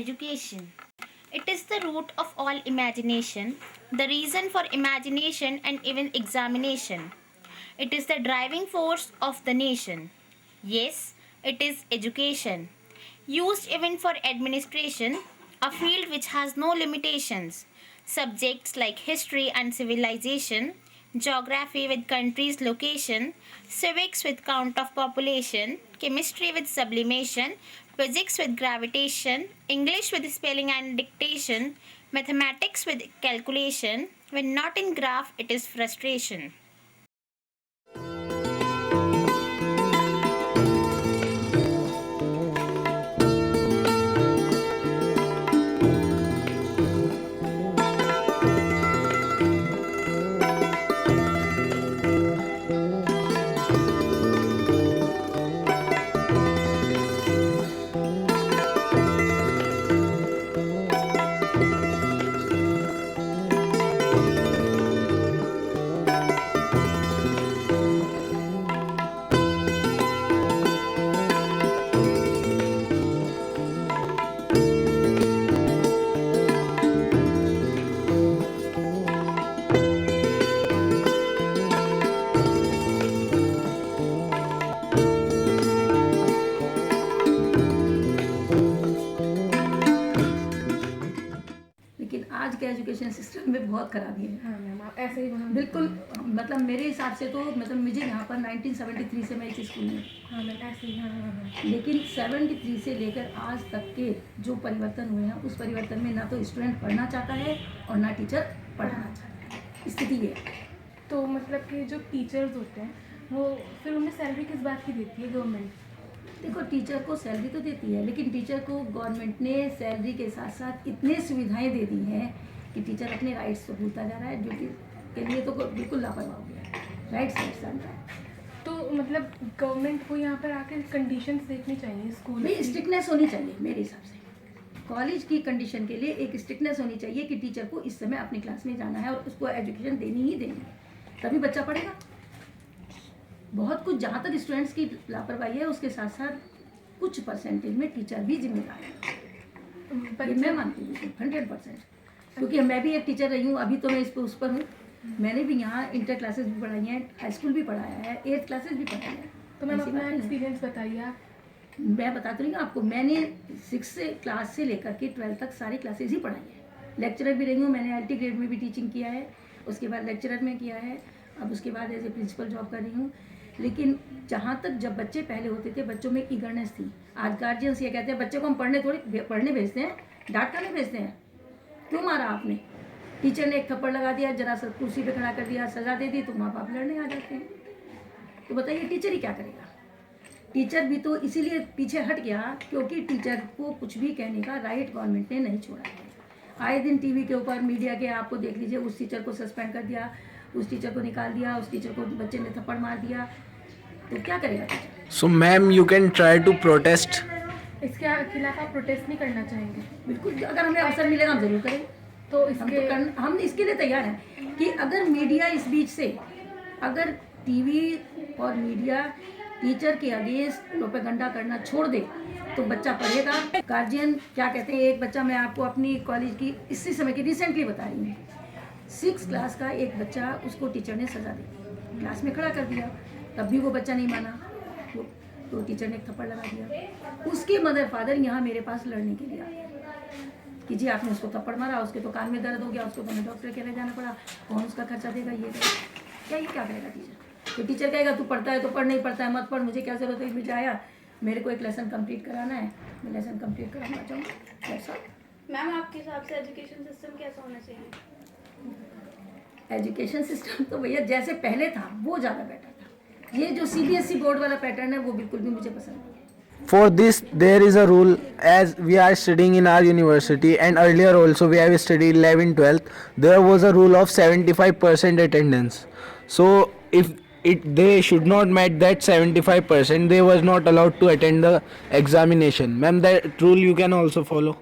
education. It is the root of all imagination, the reason for imagination and even examination. It is the driving force of the nation. Yes, it is education. Used even for administration, a field which has no limitations. Subjects like history and civilization, geography with country's location, civics with count of population, chemistry with sublimation, physics with gravitation, English with spelling and dictation, mathematics with calculation. When not in graph, it is frustration. लेकिन आज के education system में बहुत खराबी है। हाँ ma'am, आप ऐसे ही बोलो। बिल्कुल, मतलब मेरे हिसाब से तो मतलब मुझे यहाँ पर 1973 से मैं इस स्कूल में, हाँ मैम ऐसे ही, हाँ। लेकिन 73 से लेकर आज तक के जो परिवर्तन हुए हैं उस परिवर्तन में ना तो स्टूडेंट पढ़ना चाहता है और ना टीचर पढ़ाना चाहता है। स्थिति ये है। तो मतलब कि जो टीचर्स होते हैं वो फिर उन्हें सैलरी किस बात की देती है गवर्नमेंट? देखो, टीचर को सैलरी तो देती है, लेकिन टीचर को गवर्नमेंट ने सैलरी के साथ साथ इतने सुविधाएं दे दी हैं कि टीचर अपने राइट्स तो भूलता जा रहा है, ड्यूटी के लिए तो बिल्कुल लापरवाह हो गया है। राइट्स तो मतलब गवर्नमेंट को यहाँ पर आकर कंडीशंस देखनी चाहिए स्कूल में, स्ट्रिक्टनेस होनी चाहिए मेरे हिसाब से। कॉलेज की कंडीशन के लिए एक स्ट्रिक्टनेस होनी चाहिए कि टीचर को इस समय अपनी क्लास में जाना है और उसको एजुकेशन देनी ही देनी है, तभी बच्चा पढ़ेगा। बहुत कुछ जहाँ तक स्टूडेंट्स की लापरवाही है उसके साथ साथ कुछ परसेंटेज में टीचर भी जिम्मेदार है, ये मैं मानती हूँ 100%, क्योंकि मैं भी एक टीचर रही हूँ। अभी तो मैं उस पर हूँ। मैंने भी यहाँ इंटर क्लासेस भी पढ़ाई हैं, हाई स्कूल भी पढ़ाया है, 8th क्लासेस भी पढ़ाई है। तो मैम अपना एक्सपीरियंस बताइए आप। मैं बताती रही हूँ आपको, मैंने 6 क्लास से लेकर के 12th तक सारी क्लासेस ही पढ़ाई है। लेक्चरर भी रही हूँ, मैंने LT ग्रेड में भी टीचिंग किया है, उसके बाद लेक्चरर में किया है, अब उसके बाद एज ए प्रिंसिपल जॉब कर रही हूँ। लेकिन जहाँ तक जब बच्चे पहले होते थे बच्चों में ईगरनेस थी। आज गार्जियंस ये कहते हैं बच्चे को हम पढ़ने भेजते हैं, डांट कर नहीं भेजते हैं। क्यों मारा आपने? टीचर ने एक थप्पड़ लगा दिया, जरा सा कुर्सी पे खड़ा कर दिया, सजा दे दी, तो माँ बाप लड़ने आ जाते हैं। तो बताइए टीचर ही क्या करेगा? टीचर भी तो इसीलिए पीछे हट गया क्योंकि टीचर को कुछ भी कहने का राइट गवर्नमेंट ने नहीं छोड़ा है। आए दिन टीवी के ऊपर, मीडिया के, आपको देख लीजिए, उस टीचर को सस्पेंड कर दिया, उस टीचर को निकाल दिया, उस टीचर को बच्चे ने थप्पड़ मार दिया, तो क्या करेगा teacher? So ma'am, you can try to protest. इसके खिलाफ आप प्रोटेस्ट नहीं करना चाहेंगे? बिल्कुल, अगर हमें अवसर मिलेगा हम जरूर करेंगे। तो हम इसके लिए तैयार हैं कि अगर मीडिया इस बीच से, अगर टीवी और मीडिया टीचर के अगेंस्ट प्रोपेगेंडा करना छोड़ दे तो बच्चा पढ़ेगा। गार्जियन क्या कहते हैं, एक बच्चा, मैं आपको अपनी कॉलेज की इसी समय की रिसेंटली बता रही हूँ, 6th क्लास का एक बच्चा, उसको टीचर ने सजा दी, क्लास में खड़ा कर दिया, तब भी वो बच्चा नहीं माना, तो टीचर ने एक थप्पड़ लगा दिया। उसके मदर फादर यहाँ मेरे पास लड़ने के लिए आए कि जी आपने उसको थप्पड़ मारा, उसके तो कान में दर्द हो गया, उसको तो डॉक्टर के लिए जाना पड़ा, कौन उसका खर्चा देगा? ये क्या, ये क्या करेगा टीचर? तो टीचर कहेगा तू पढ़ता है तो पढ़, नहीं पढ़ता है मत पढ़, मुझे क्या ज़रूरत है, मुझे आया, मेरे को एक लेसन कंप्लीट कराना है, मैं लेसन कंप्लीट कराना चाहूँगा। ऐसा मैम आपके हिसाब से एजुकेशन सिस्टम कैसा होना चाहिए? एजुकेशन सिस्टम तो भैया जैसे पहले था वो ज़्यादा बेटर था। ये जो CBSE बोर्ड वाला पैटर्न है वो बिल्कुल भी मुझे पसंद नहीं है। For this, there is a rule, as we are studying in our university and earlier also we have studied 11th, 12th, there was a rule of 75% attendance. So if they should not met that 75%, they was not allowed to attend the examination. Ma'am, that rule you can also follow.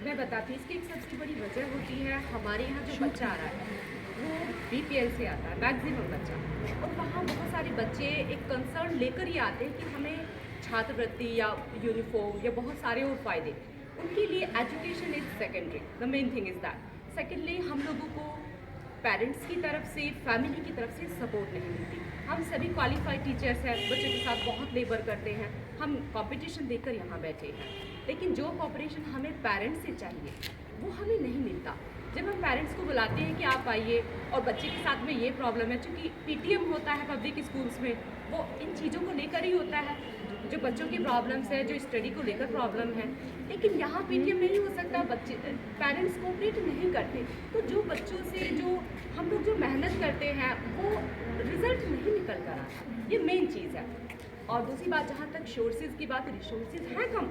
मैं बताती हूँ, इसकी एक सबसे बड़ी वजह होती है हमारे यहाँ जो बच्चा आ रहा है वो BPL से आता है, मैक्सिमम बच्चा, और वहाँ बहुत सारे बच्चे एक कंसर्न लेकर ही आते हैं कि हमें छात्रवृत्ति या यूनिफॉर्म या बहुत सारे और फ़ायदे, उनके लिए education is secondary, the main thing is that. Secondly हम लोगों को पेरेंट्स की तरफ से, फैमिली की तरफ से सपोर्ट नहीं मिलती। हम सभी क्वालिफाइड टीचर्स हैं, बच्चों के साथ बहुत लेबर करते हैं, हम कंपटीशन देकर यहाँ बैठे हैं, लेकिन जो कॉपरेशन हमें पेरेंट्स से चाहिए वो हमें नहीं मिलता। जब हम पेरेंट्स को बुलाते हैं कि आप आइए और बच्चे के साथ में ये प्रॉब्लम है, क्योंकि पीटीएम होता है पब्लिक स्कूल्स में, वो इन चीज़ों को लेकर ही होता है, जो बच्चों की प्रॉब्लम्स है, जो स्टडी को लेकर प्रॉब्लम है। लेकिन यहाँ पीटीएम नहीं हो सकता, बच्चे पेरेंट्स कोऑपरेट नहीं करते, तो जो बच्चों से जो हम लोग जो मेहनत करते हैं वो रिजल्ट नहीं निकल कर आता, ये मेन चीज़ है। और दूसरी बात, जहाँ तक सोर्सेज की बात, रिसोर्सेज हैं कम,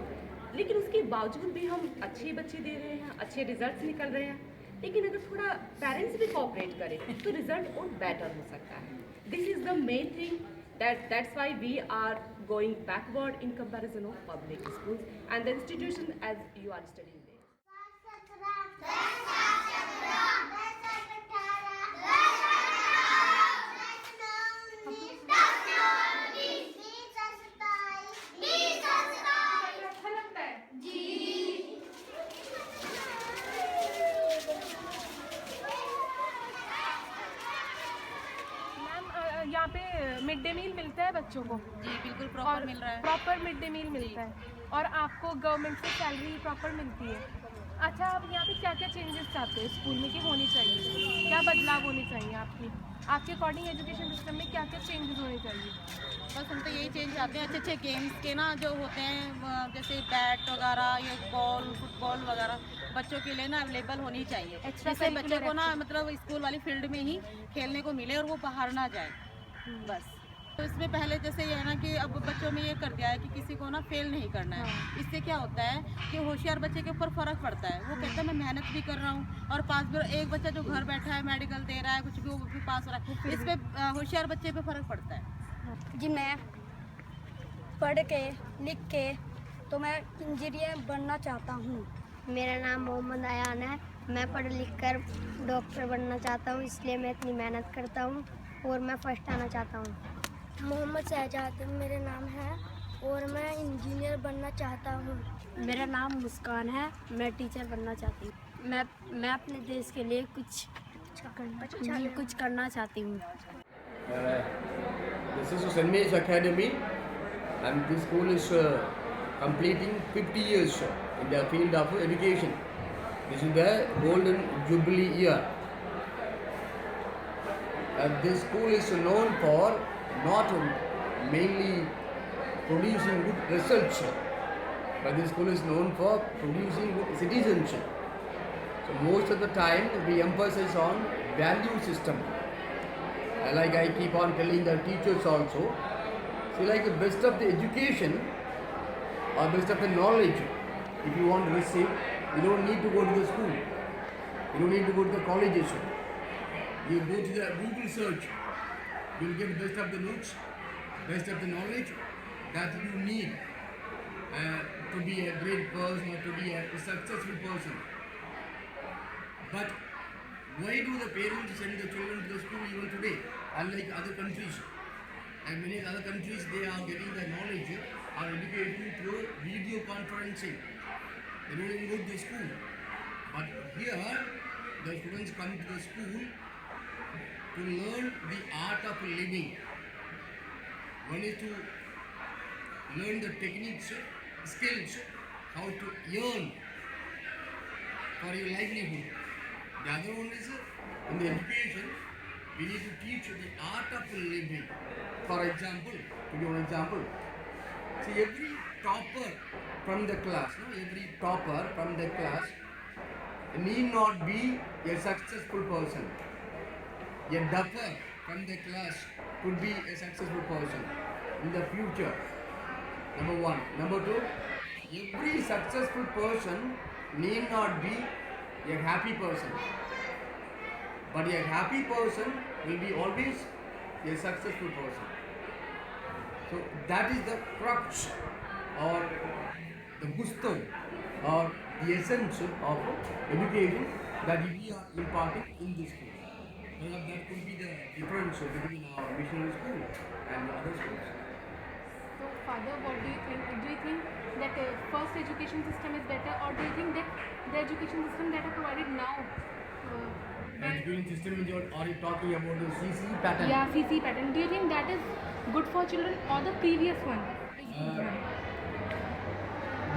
लेकिन उसके बावजूद भी हम अच्छे बच्चे दे रहे हैं, अच्छे रिजल्ट्स निकल रहे हैं। लेकिन अगर थोड़ा पेरेंट्स भी कोऑपरेट करें तो रिजल्ट और बेटर हो सकता है। This is the main thing, that's why we are going backward in comparison of public schools and the institution as you are studying there. अच्छा लगता है? मैम यहाँ पे मिड डे मील मिलता है बच्चों को? जी बिल्कुल प्रॉपर मिल रहा है। प्रॉपर मिड डे मील मिलता है और आपको गवर्नमेंट से सैलरी प्रॉपर मिलती है। अच्छा, आप यहाँ पे क्या क्या चेंजेस चाहते हो स्कूल में कि होनी चाहिए, क्या बदलाव होने चाहिए आपके अकॉर्डिंग एजुकेशन सिस्टम में क्या क्या चेंजेस होने चाहिए? बस हम तो यही चेंज चाहते हैं, अच्छे अच्छे गेम्स के ना जो होते हैं, जैसे बैट वगैरह या बॉल फुटबॉल वगैरह बच्चों के लिए ना अवेलेबल होनी चाहिए, Extra जिससे बच्चों को ना curricular मतलब स्कूल वाली फील्ड में ही खेलने को मिले और वो बाहर ना जाए। बस तो इसमें पहले जैसे ये है ना कि अब बच्चों में ये कर दिया है कि किसी को ना फेल नहीं करना है। इससे क्या होता है कि होशियार बच्चे के ऊपर फ़र्क पड़ता है, वो कहता है मैं मेहनत भी कर रहा हूँ और पास भी एक बच्चा जो घर बैठा है मेडिकल दे रहा है कुछ भी वो भी पास हो रहा है, इस पर होशियार बच्चे पे फ़र्क पड़ता है। जी मैं पढ़ के लिख के तो मैं इंजीनियर बनना चाहता हूँ। मेरा नाम मोहम्मद अयान है, मैं पढ़ लिख कर डॉक्टर बनना चाहता हूँ, इसलिए मैं इतनी मेहनत करता हूँ और मैं फर्स्ट आना चाहता हूँ। मोहम्मद शहजाद मेरा नाम है और मैं इंजीनियर बनना चाहता हूँ। मेरा नाम मुस्कान है, मैं टीचर बनना चाहती हूँ। मैं अपने देश के लिए कुछ करना चाहती हूँ। This is St. Mary's Academy, and this school is completing 50 years in the field of education. This is the golden jubilee year. This school is known for not mainly producing good research, but this school is known for producing good citizenship. So most of the time we emphasize on value system. Like I keep on telling the teachers also, see, like the best of the education or best of the knowledge, if you want to receive, you don't need to go to the school, you don't need to go to the colleges. You go to the Google search, you'll get best of the notes, best of the knowledge that you need to be a great person or to be a successful person. But why do the parents send the children to the school even today? Unlike other countries, and many other countries, they are getting the knowledge or education through video conferencing. They don't even go to the school. But here, the students come to the school to learn the art of living. One is to learn the techniques, skills, how to earn for your livelihood. The other one is in the education, we need to teach the art of living. For example, to give an example, see, every topper from the class, need not be a successful person. A duffer from the class could be a successful person in the future. Number one. Number two, every successful person need not be a happy person. But a happy person will be always a successful person. So that is the crux or the gusto or the essence of education that we are imparting in this school. That could be the difference between our missionary school and the other schools. So, father, what do you think? Do you think that first education system is better, or do you think that the education system that are provided now? Education system is are you talking about the CC pattern? Yeah, CC pattern. Do you think that is good for children or the previous one?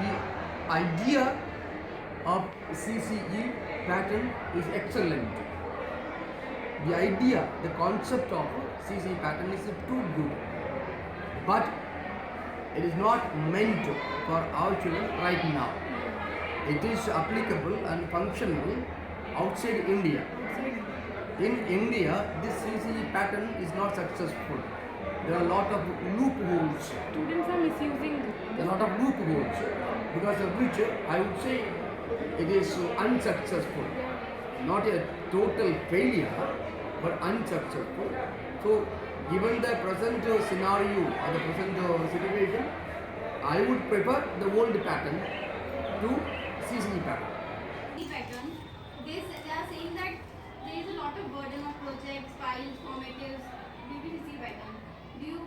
The idea of CCE pattern is excellent. The idea, the concept of CCE pattern is too good, but it is not meant for our children right now. It is applicable and functional outside India. In India, this CCE pattern is not successful. There are a lot of loopholes. Students are misusing. A lot of loopholes, because of which I would say it is unsuccessful. Not a total failure, but unsuccessful. So, given the present scenario or the present situation, I would prefer the old pattern to CCE pattern. Pattern, they are saying that there is a lot of burden of projects, files, formatives due to CC pattern. Do you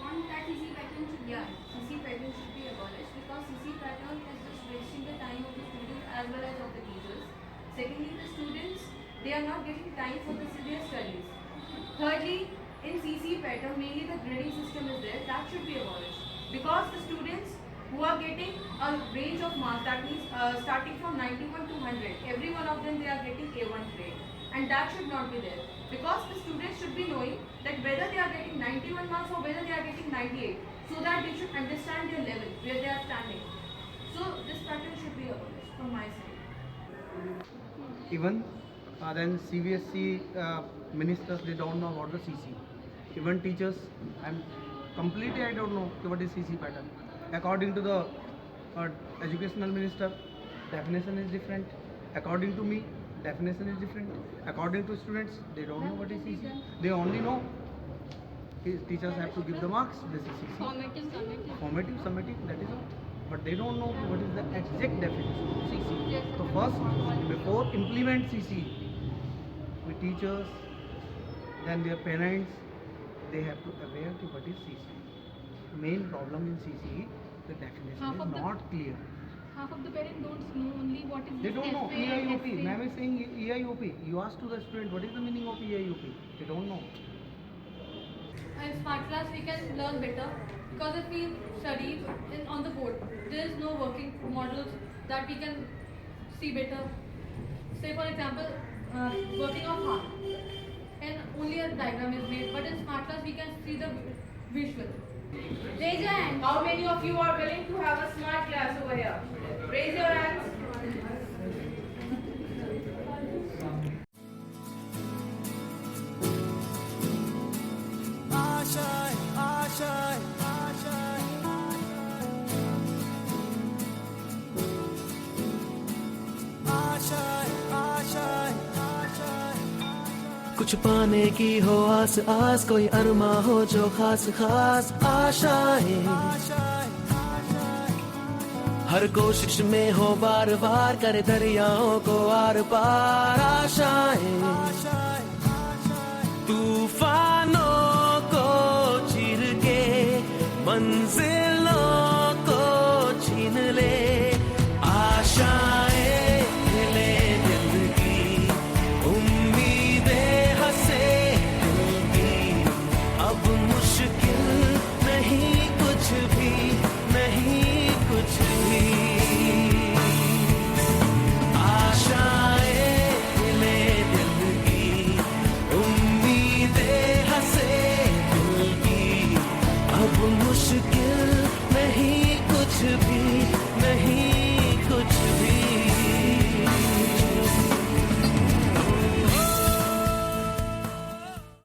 want that CC pattern should be? Yeah, CC pattern should be abolished because CC pattern is just wasting the time of the students as well as of the teachers. Secondly, the students, they are not getting time for the severe studies. Thirdly, in CC pattern, mainly the grading system is there, that should be abolished because the students who are getting a range of marks, that means starting from 91 to 100, every one of them they are getting A1 grade, and that should not be there because the students should be knowing that whether they are getting 91 marks or whether they are getting 98, so that they should understand their level where they are standing. So this pattern should be abolished from my side. Even then CBSE ministers, they don't know about the CC. Even teachers, I don't know what is CC pattern. According to the educational minister, definition is different. According to me, definition is different. According to students, they don't know what is CC. They only know teachers have to give the marks. This is CC. Formative, summative, that is all. But they don't know what is the exact definition of CC. So first, before implement CC, with teachers, then their parents, they have to aware to what is CC. Main problem in CC, the definition is not clear. Half of the parents don't know only what is They don't know FA, EIOP. Ma'am is saying EIOP. You ask to the student what is the meaning of EIOP. They don't know. In smart class we can learn better because if we study on the board, there is no working models that we can see better. Say for example, working of heart, and only a diagram is made, but in smart class we can see the visual. Raise your hand. How many of you are willing to have a smart class over here? Raise your hands. कुछ पाने की हो आस आस, कोई अरमा हो जो खास खास आशाएं, हर कोशिश में हो बार बार, करे दरियाओं को आर पार आशाएं, तूफानों को चीर के मंजिल